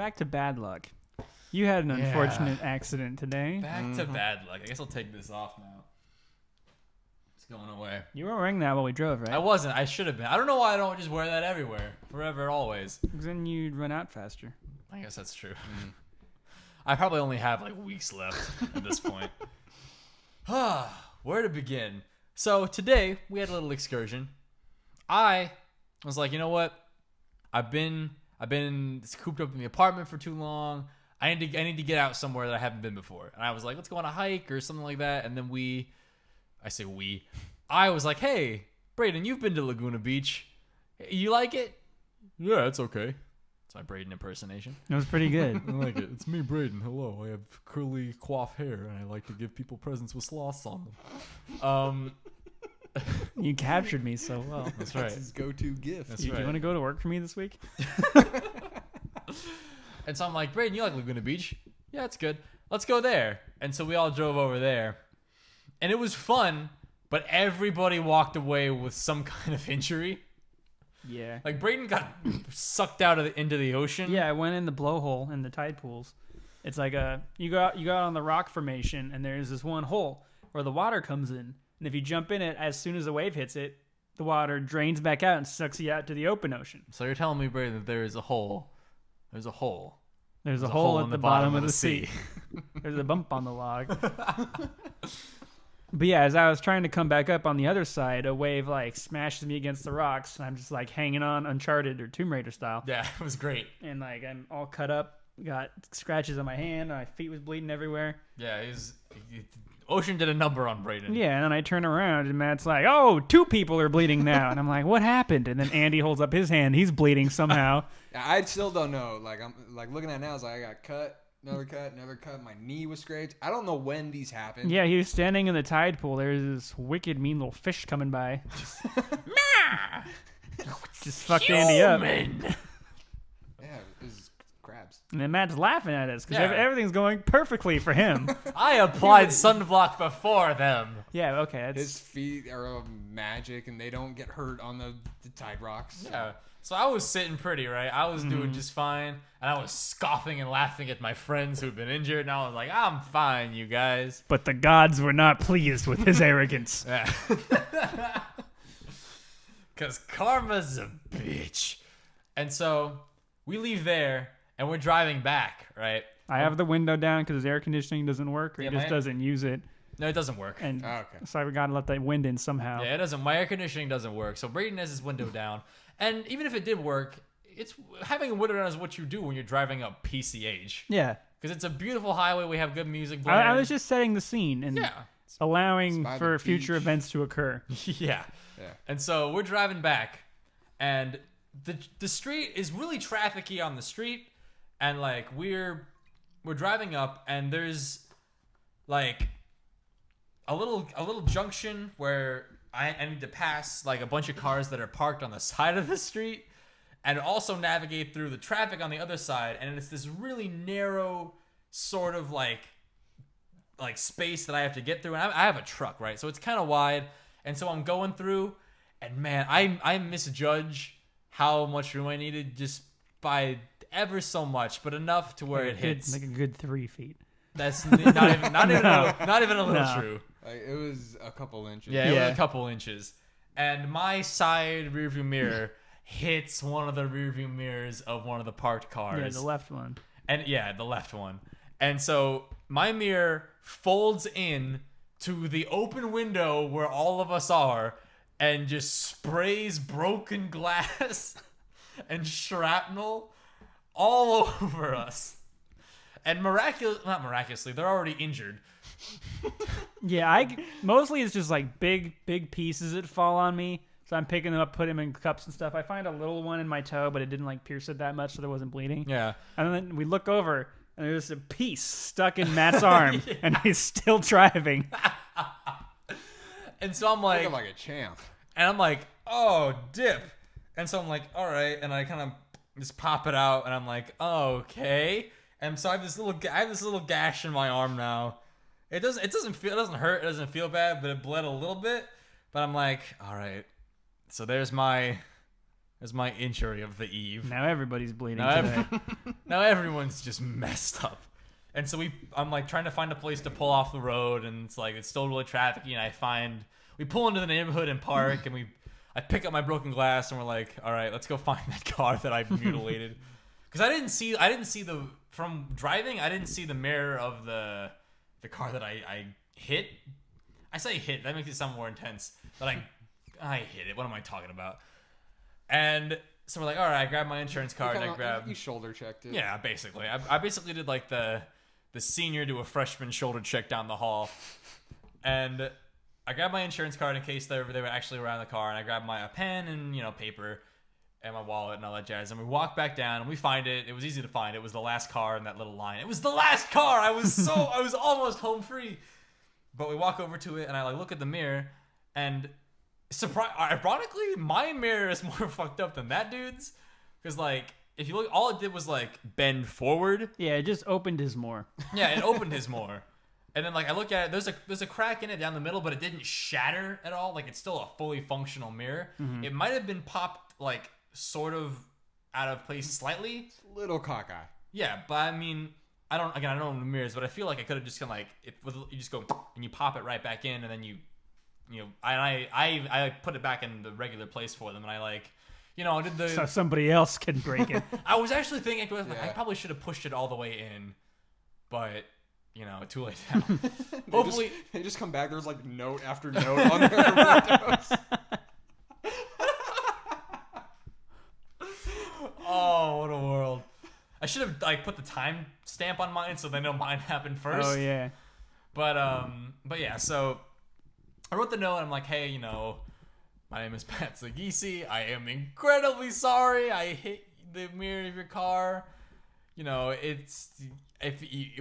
back to bad luck. You had an unfortunate accident today. Back to bad luck. I guess I'll take this off now. It's going away. You weren't wearing that while we drove, right? I wasn't. I should have been. I don't know why I don't just wear that everywhere. Forever, always. Because then you'd run out faster. I guess that's true. I probably only have like weeks left at this point. Where to begin? So today we had a little excursion. I was like, you know what? I've been cooped up in the apartment for too long. I need to get out somewhere that I haven't been before. And I was like, let's go on a hike or something like that. And then I was like, hey, Brayden, you've been to Laguna Beach. You like it? Yeah, it's okay. It's my Brayden impersonation. It was pretty good. I like it. It's me, Brayden. Hello. I have curly coif hair, and I like to give people presents with sloths on them. You captured me so well. That's right. That's his go-to gift. That's Do you right. want to go to work for me this week? And so I'm like, Brayden, you like Laguna Beach? Yeah, it's good. Let's go there. And so we all drove over there. And it was fun, but everybody walked away with some kind of injury. Yeah. Like, Brayden got sucked out into the ocean. Yeah, I went in the blowhole in the tide pools. It's like you got on the rock formation, and there's this one hole where the water comes in. And if you jump in it, as soon as the wave hits it, the water drains back out and sucks you out to the open ocean. So you're telling me, Brayden, that there is a hole. There's a hole. There's a hole at in the bottom of the sea. There's a bump on the log. But yeah, as I was trying to come back up on the other side, a wave like smashes me against the rocks, and I'm just like hanging on Uncharted or Tomb Raider style. Yeah, it was great. And like I'm all cut up, got scratches on my hand, my feet was bleeding everywhere. Yeah, Ocean did a number on Brayden. Yeah, and then I turn around and Matt's like, "Oh, 2 people are bleeding now," and I'm like, "What happened?" And then Andy holds up his hand; he's bleeding somehow. I still don't know. Like I'm like looking at it now, it's like I got cut, another cut. My knee was scraped. I don't know when these happened. Yeah, he was standing in the tide pool. There's this wicked, mean little fish coming by. Just fucked Andy up. Yeah, it was crabs. And then Matt's laughing at us because Yeah. everything's going perfectly for him. I applied sunblock before them. Yeah, okay. His feet are magic, and they don't get hurt on the tide rocks. Yeah. So I was sitting pretty, right? I was doing just fine. And I was scoffing and laughing at my friends who'd been injured. And I was like, I'm fine, you guys. But the gods were not pleased with his arrogance. Yeah. Because karma's a bitch. And so we leave there and we're driving back, right? I have the window down because his air conditioning doesn't work, or Yeah, he just doesn't use it. No, it doesn't work. And Okay. so I got to let that wind in somehow. Yeah, it doesn't. My air conditioning doesn't work. So Brayden has his window down. And even if it did work, it's having a window down is what you do when you're driving up PCH. Yeah. Because it's a beautiful highway. We have good music playing. I was just setting the scene and Yeah. allowing by for the future beach. events to occur. Yeah. Yeah. And so we're driving back, and the street is really trafficy on the street, and like we're driving up, and there's like a little junction where I need to pass like a bunch of cars that are parked on the side of the street, and also navigate through the traffic on the other side, and it's this really narrow sort of like space that I have to get through, and I have a truck, right? So it's kind of wide, and so I'm going through, and man, I misjudge how much room I needed just by ever so much, but enough to where it hits. Like a good 3 feet. That's not even a little No. true. Like, it was a couple inches. Yeah, it Yeah. was a couple inches, and my side rearview mirror hits one of the rearview mirrors of one of the parked cars. Yeah, the left one. And yeah, the left one. And so my mirror folds in to the open window where all of us are and just sprays broken glass and shrapnel all over us. And not miraculously, they're already injured. Yeah, mostly it's just like big pieces that fall on me. So I'm picking them up, putting them in cups and stuff. I find a little one in my toe, but it didn't like pierce it that much, so there wasn't bleeding. Yeah. And then we look over, and there's a piece stuck in Matt's arm, and he's still driving. And so I'm like, Looking like a champ. and I'm like, oh, dip. And so I'm like, all right. And I kind of just pop it out, and I'm like, oh, okay. And so I have this little gash in my arm now. It doesn't hurt. It doesn't feel bad, but it bled a little bit. But I'm like, all right. So there's my as my injury of the eve. Now everybody's bleeding Now, today. now everyone's just messed up. And so I'm like trying to find a place to pull off the road, and it's still really trafficy. And we pull into the neighborhood and park, and I pick up my broken glass, and we're like, all right, let's go find that car that I mutilated. Because I didn't see from driving, I didn't see the mirror of the car that I hit. I say hit, that makes it sound more intense. But I hit it. What am I talking about? And so we're like, all right, I grabbed my insurance card and I grabbed. You shoulder checked it. Yeah, basically. I basically did like the senior to a freshman shoulder check down the hall. And I grabbed my insurance card in case they were actually around the car, and I grabbed a pen and paper and my wallet and all that jazz. And we walk back down and we find it. It was easy to find. It was the last car in that little line. It was the last car. I was almost home free. But we walk over to it and I look at the mirror, and ironically, my mirror is more fucked up than that dude's. Because if you look, all it did was bend forward. Yeah, it just opened his more. Yeah, it opened his more. And then I look at it, there's a crack in it down the middle, but it didn't shatter at all. It's still a fully functional mirror. Mm-hmm. It might have been popped sort of out of place slightly. It's a little cockeye. Yeah, but I mean, I don't know the mirrors, but I feel like I could have just you just go and you pop it right back in, and then I put it back in the regular place for them, and I did the so somebody else can break it. I was actually thinking I probably should have pushed it all the way in, but too late now. Hopefully they just come back. There's note after note on their windows. Oh, what a world! I should have put the time stamp on mine so they know mine happened first. Oh yeah. But yeah. So I wrote the note. And I'm like, hey, my name is Pat Sagisi. I am incredibly sorry. I hit the mirror of your car.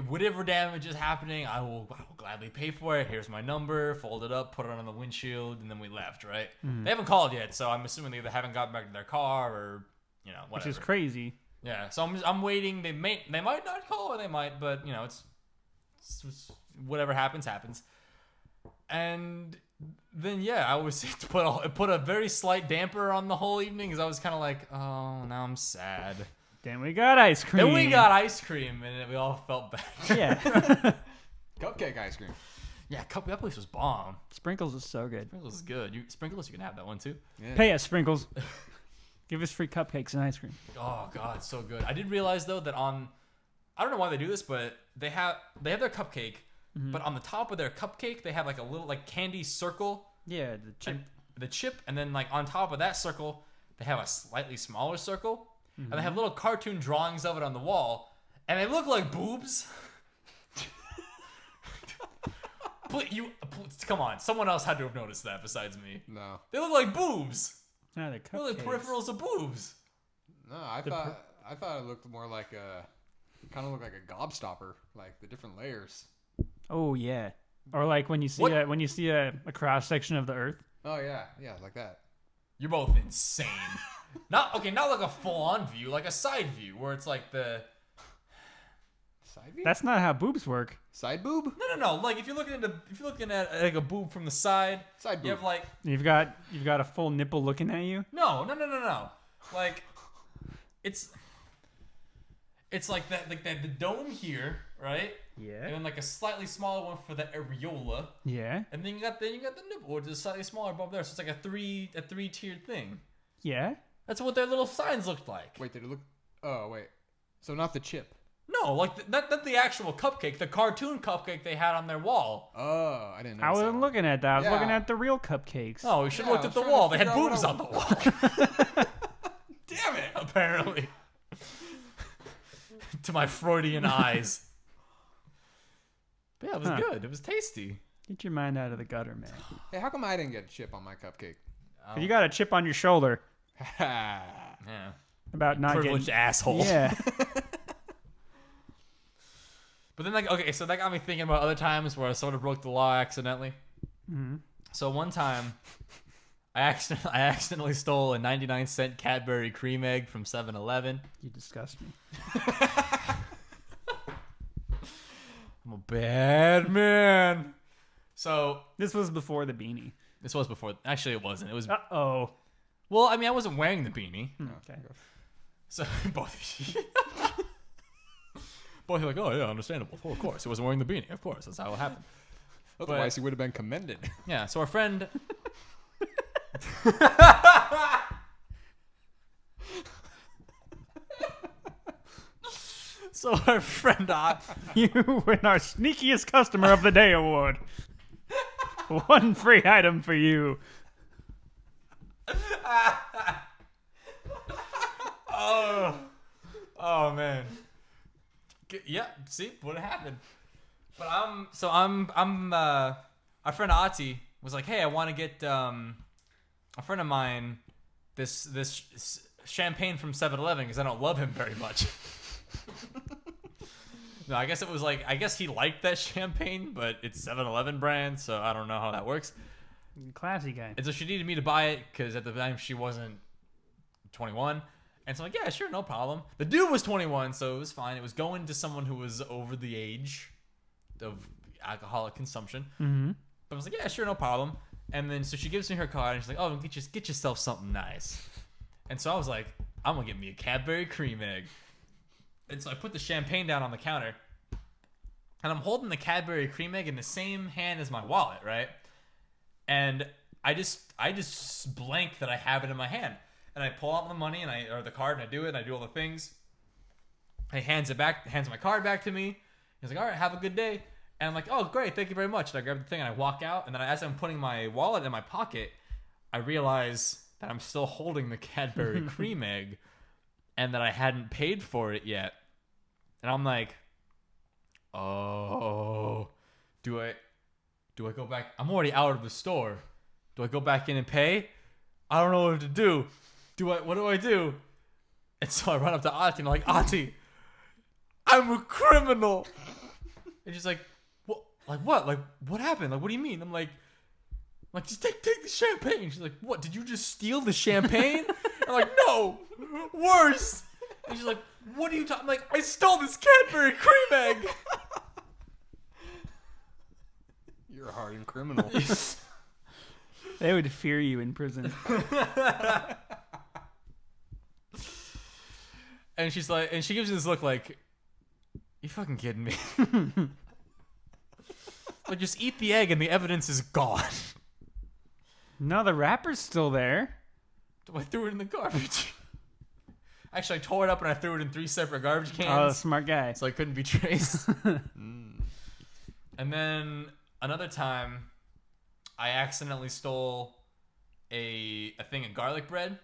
Whatever damage is happening, I will gladly pay for it. Here's my number. Fold it up, put it on the windshield, and then we left. Right? Mm. They haven't called yet, so I'm assuming they either haven't gotten back to their car or whatever. Which is crazy. Yeah. So I'm waiting. They might not call, or they might, but it's whatever happens. And then I was put a very slight damper on the whole evening, because I was kind of like, oh, now I'm sad. Then we got ice cream. And we all felt bad. Yeah. Cupcake ice cream. Yeah, that place was bomb. Sprinkles is so good. Sprinkles is good. Sprinkles, you can have that one too. Yeah. Pay us, Sprinkles. Give us free cupcakes and ice cream. Oh God, it's so good. I did realize though that I don't know why they do this, but they have their cupcake, mm-hmm. but on the top of their cupcake they have a little candy circle. Yeah, the chip. The chip, and then on top of that circle they have a slightly smaller circle, mm-hmm. and they have little cartoon drawings of it on the wall, and they look like boobs. Come on, someone else had to have noticed that besides me. No, they look like boobs. No, they're They're like peripherals of boobs. No, I thought it looked more like kind of looked like a gobstopper, the different layers. Oh yeah, or when you see a cross section of the Earth. Oh yeah, like that. You're both insane. not like a full on view, like a side view where it's the side view. That's not how boobs work. Side boob? No. If you're looking at a boob from the side, side boob. You have you've got a full nipple looking at you. No. It's like that, the dome here, right? Yeah. And then a slightly smaller one for the areola. Yeah. And then you got the nipple, which is slightly smaller above there. So it's a three tiered thing. Yeah. That's what their little signs looked like. Wait, did it look? Oh wait, so not the chip. No, not the actual cupcake, the cartoon cupcake they had on their wall. Oh, I didn't know. I wasn't looking at that. I was looking at the real cupcakes. Oh, we should have looked at the wall. They had boobs on the wall. Damn it, apparently. To my Freudian eyes. But yeah, it was good. It was tasty. Get your mind out of the gutter, man. Hey, how come I didn't get a chip on my cupcake? You got a chip on your shoulder. Yeah. About not privileged getting... asshole. Yeah. But then, so that got me thinking about other times where I sort of broke the law accidentally. Mm-hmm. So one time, I accidentally stole a 99-cent Cadbury cream egg from 7-Eleven. You disgust me. I'm a bad man. So this was before the beanie. This was before. Actually, it wasn't. It was. Uh-oh. Well, I mean, I wasn't wearing the beanie. Okay. So both both are like, oh yeah, understandable. Oh, of course, he wasn't wearing the beanie. Of course, that's how it happened. Otherwise, he would have been commended. Yeah. So our friend. So our friend You win our sneakiest customer of the day award. One free item for you. Oh man. Yeah, see what happened. But our friend Ati was like, hey, I want to get a friend of mine this champagne from 7-Eleven because I don't love him very much. No, I guess it was like, I guess he liked that champagne, but it's 7-Eleven brand, so I don't know how that works. Classy guy. And so she needed me to buy it because at the time she wasn't 21. And so I'm like, yeah, sure, no problem. The dude was 21, so it was fine. It was going to someone who was over the age of alcoholic consumption. Mm-hmm. But I was like, yeah, sure, no problem. And then so she gives me her card, and she's like, oh, get yourself something nice. And so I was like, I'm going to get me a Cadbury cream egg. And so I put the champagne down on the counter, and I'm holding the Cadbury cream egg in the same hand as my wallet, right? And I just blank that I have it in my hand. And I pull out the money or the card, and I do it, and I do all the things. He hands my card back to me. He's like, all right, have a good day. And I'm like, oh, great, thank you very much. And I grab the thing, and I walk out. And then as I'm putting my wallet in my pocket, I realize that I'm still holding the Cadbury cream egg and that I hadn't paid for it yet. And I'm like, oh, do I go back? I'm already out of the store. Do I go back in and pay? I don't know what to do. What do I do? And so I run up to Ati and I'm like, Ati, I'm a criminal. And she's like, what? Like what? Like what happened? Like what do you mean? I'm like just take the champagne. She's like, what? Did you just steal the champagne? I'm like, no, worse. And she's like, what are you talking? I'm like, I stole this Cadbury cream egg. You're a hardened criminal. They would fear you in prison. And she's like, and she gives me this look like, you fucking kidding me? Like, just eat the egg and the evidence is gone. No, the wrapper's still there. I threw it in the garbage. Actually, I tore it up and I threw it in 3 separate garbage cans. Oh, smart guy. So I couldn't be traced. And then another time, I accidentally stole a thing of garlic bread.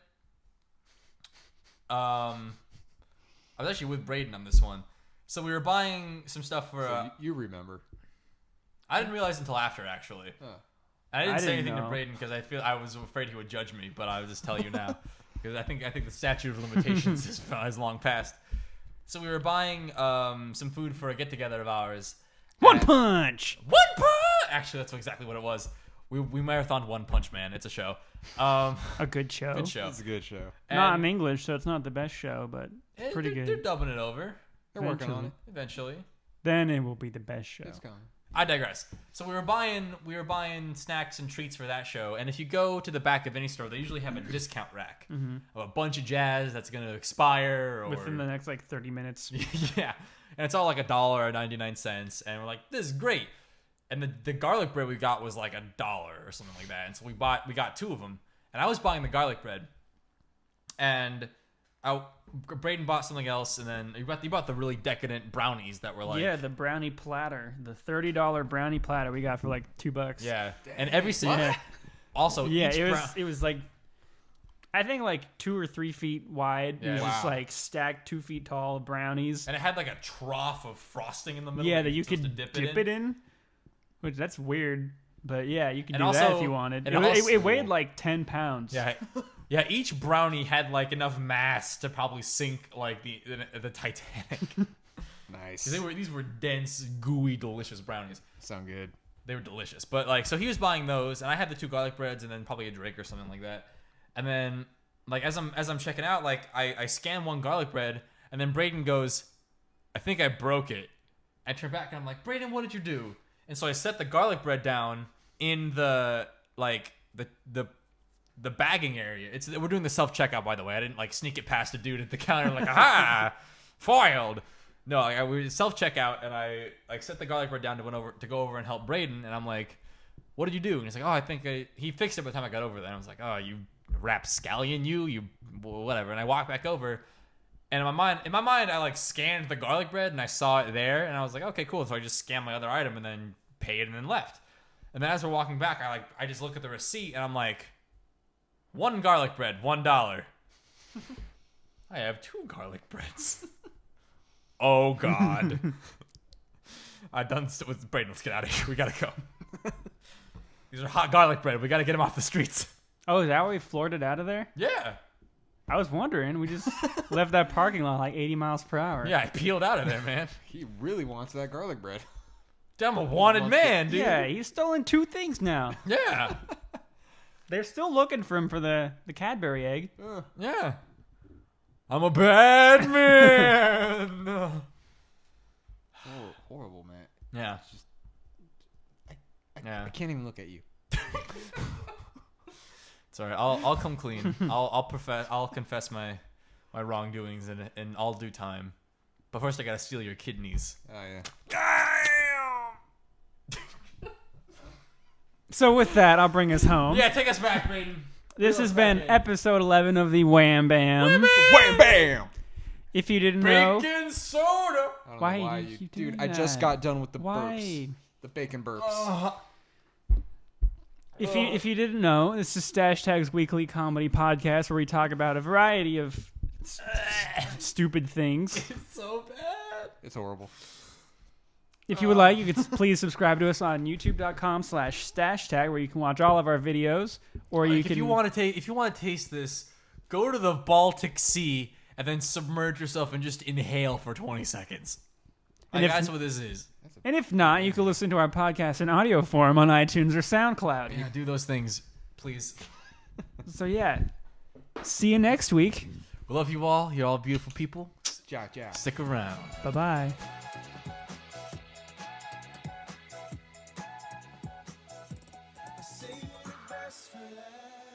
I was actually with Brayden on this one. So we were buying some stuff for... So you remember. I didn't realize until after, actually. Huh. I didn't say anything know. to Brayden because I was afraid he would judge me, but I'll just tell you now. Because I think the statute of limitations is long past. So we were buying some food for a get-together of ours. One Punch! One Punch! Actually, that's exactly what it was. We marathoned One Punch Man. It's a show. A good show. Good show. It's a good show. Not in English, so it's not the best show, but pretty good. They're dubbing it over. They're working on it. Eventually. Then it will be the best show. It's coming. I digress. So we were buying snacks and treats for that show, and if you go to the back of any store, they usually have a discount rack of a bunch of jazz that's going to expire or Within the next 30 minutes. yeah, and it's all like $1 or 99 cents, and we're like, this is great. And the garlic bread we got was like $1 or something like that, and so we got 2 of them, and I was buying the garlic bread, and Brayden bought something else, and then you bought the really decadent brownies that were like... Yeah, the brownie platter. The $30 brownie platter we got for $2. Yeah. And every single... Also, yeah, each it was I think 2 or 3 feet wide. Yeah. It was Wow. just stacked 2 feet tall brownies. And it had a trough of frosting in the middle. Yeah, that you supposed could to dip it in. Which, that's weird. But yeah, you could And do that also- if you wanted. and It weighed also- 10 pounds. Yeah. Yeah, each brownie had enough mass to probably sink the Titanic. Nice. These were dense, gooey, delicious brownies. Sound good. They were delicious. But so he was buying those, and I had the 2 garlic breads and then probably a drink or something like that. And then as I'm checking out, I scan 1 garlic bread, and then Brayden goes, I think I broke it. I turn back and I'm like, Brayden, what did you do? And so I set the garlic bread down in the the bagging area. We're doing the self checkout, by the way. I didn't like sneak it past a dude at the counter like, aha, foiled. No, like, we self checkout, and I like set the garlic bread down to go over and help Brayden, and I'm like, what did you do? And he's like, oh, I think he fixed it by the time I got over there. And I was like, oh, you rapscallion, you whatever. And I walked back over, and in my mind, I like scanned the garlic bread, and I saw it there, and I was like, okay, cool. So I just scanned my other item and then paid and then left. And then as we're walking back, I just look at the receipt, and I'm like, 1 garlic bread, $1. I have 2 garlic breads. Oh God. I'm done with Brayden. Let's get out of here. We gotta go. These are hot garlic bread. We gotta get them off the streets. Oh, is that why we floored it out of there? Yeah. I was wondering. We just left that parking lot like 80 miles per hour. Yeah, I peeled out of there, man. He really wants that garlic bread. I'm a wanted man, dude. Yeah, he's stolen 2 things now. Yeah. They're still looking for him for the Cadbury egg. Yeah. I'm a bad man. Horrible, man. Yeah. It's just, Yeah. I can't even look at you. Sorry, I'll come clean. I'll confess my wrongdoings in all due time. But first, I gotta steal your kidneys. Oh yeah. Damn. So with that, I'll bring us home. Yeah, take us back, Brayden. This has been episode 11 of the Wham Bam. Wham bam! If you didn't know, Bacon soda. I don't Why know why did you, you do dude? I just that? got done with the Why? burps. The bacon burps. if you didn't know, this is StacheTag's weekly comedy podcast where we talk about a variety of stupid things. It's so bad. It's horrible. If you would like, you could please subscribe to us on youtube.com/StacheTag, where you can watch all of our videos, or you can. If you want to taste this, go to the Baltic Sea and then submerge yourself and just inhale for 20 seconds. And Like, if- that's what this is. And if not, you can listen to our podcast in audio form on iTunes or SoundCloud. Yeah, do those things, please. So yeah, see you next week. We love you all. You're all beautiful people. Ja, ja. Stick around. Bye bye. Save the best for last.